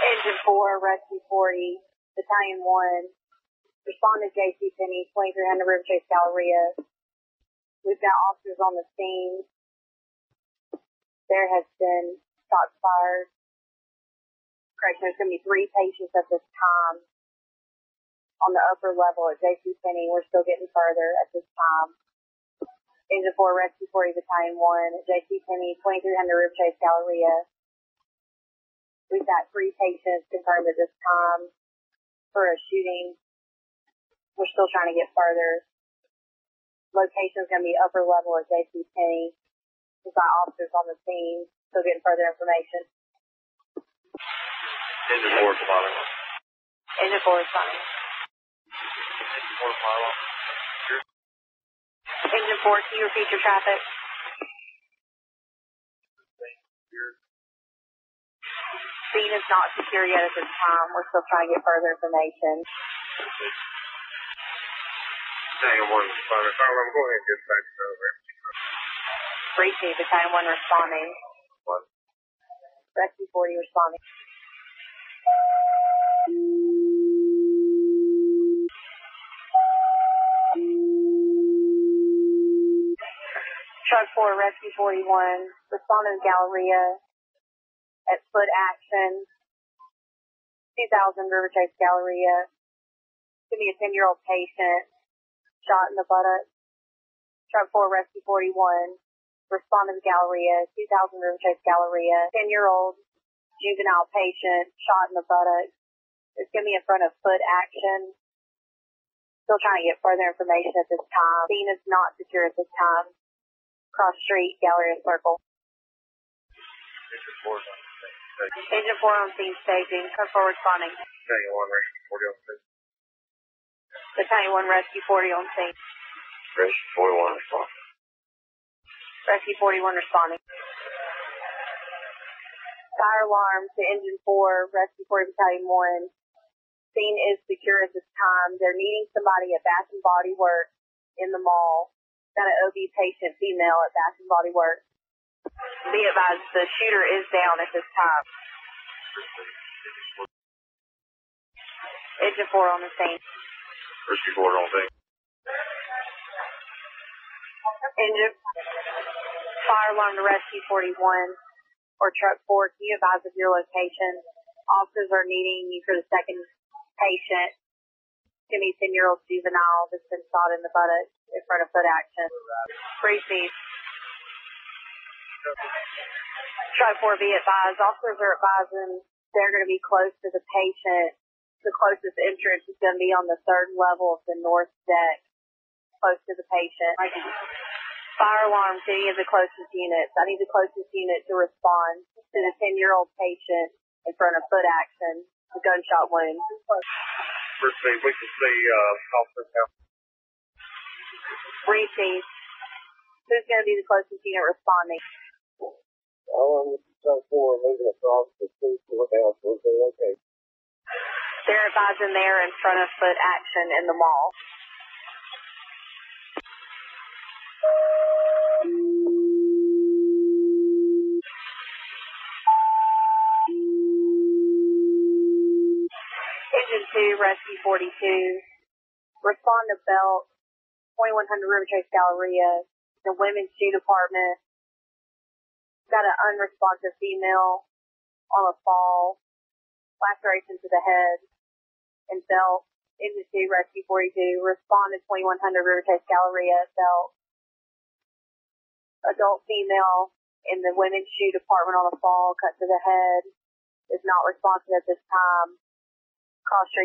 Engine 4, Rescue 40, Battalion 1. Respond to JC Penney, 2300 River Chase Galleria. We've got officers on the scene. There has been shots fired. Correct, there's going to be 3 patients at this time on the upper level at JC Penney. We're still getting further at this time. Engine 4, Rescue 40, Battalion 1, at JC Penney, 2300 River Chase Galleria. We've got 3 patients confirmed at this time for a shooting. We're still trying to get further. Location is going to be upper level at JC Penney. We've got officers on the scene, still getting further information. Engine 4 responding. Engine 4 responding. Engine 4 follow. Engine 4, can you repeat your traffic? Scene is not secure yet at this time. We're still trying to get further information. Battalion 1 responding. I'm going ahead and get back to over. Receive, Battalion 1 responding. 1. Rescue 40 responding. Truck 4, Rescue 41, respond to the Galleria at foot action, 2000 River Chase Galleria. It's going to be a 10-year-old patient shot in the buttock. Truck 4, Rescue 41, respond to the Galleria, 2000 River Chase Galleria. 10-year-old juvenile patient shot in the buttock. It's going to be in front of foot action. Still trying to get further information at this time. Scene is not secure at this time. Cross street, Galleria Circle. Engine 4 on scene. Engine 4 on scene staging. Truck 4 responding. Battalion 1 Rescue 40 on scene. Battalion 1 Rescue 40 on scene. Rescue 41 responding. Rescue 41 responding. Fire alarm to Engine 4, Rescue 40 Battalion 1. Scene is secure at this time. They're needing somebody at Bath and Body Works in the mall. Got an OB patient female at Bath and Body Works. Be advised, the shooter is down at this time. Engine 4 on the scene. Rescue 4 on scene. Engine fire alarm to Rescue 41 or Truck 4. Can you advise of your location? Officers are needing you for the second patient. It's going to be a 10-year-old juvenile that's been shot in the buttock in front of foot action. Receive. Truck 4, be advised. Officers are advising they're going to be close to the patient. The closest entrance is going to be on the 3rd level of the north deck, close to the patient. Fire alarm to any of the closest units. I need the closest unit to respond to the 10-year-old patient in front of foot action, the gunshot wound. Receive. We can see officers now. Receive. Who's going to be the closest unit responding? I'm Truck 4 moving across the street to look out. We're okay. They're advising they're in front of foot action in the mall. Engine 2, Rescue 42. Respond to Belt, 2100 River Chase Galleria, the Women's Shoe Department. Got an unresponsive female on a fall, laceration to the head, and Belt. Engine 2, Rescue 42. Respond to 2100 River Chase Galleria, Belt. Adult female in the Women's Shoe Department on a fall, cut to the head, is not responsive at this time. Cross street.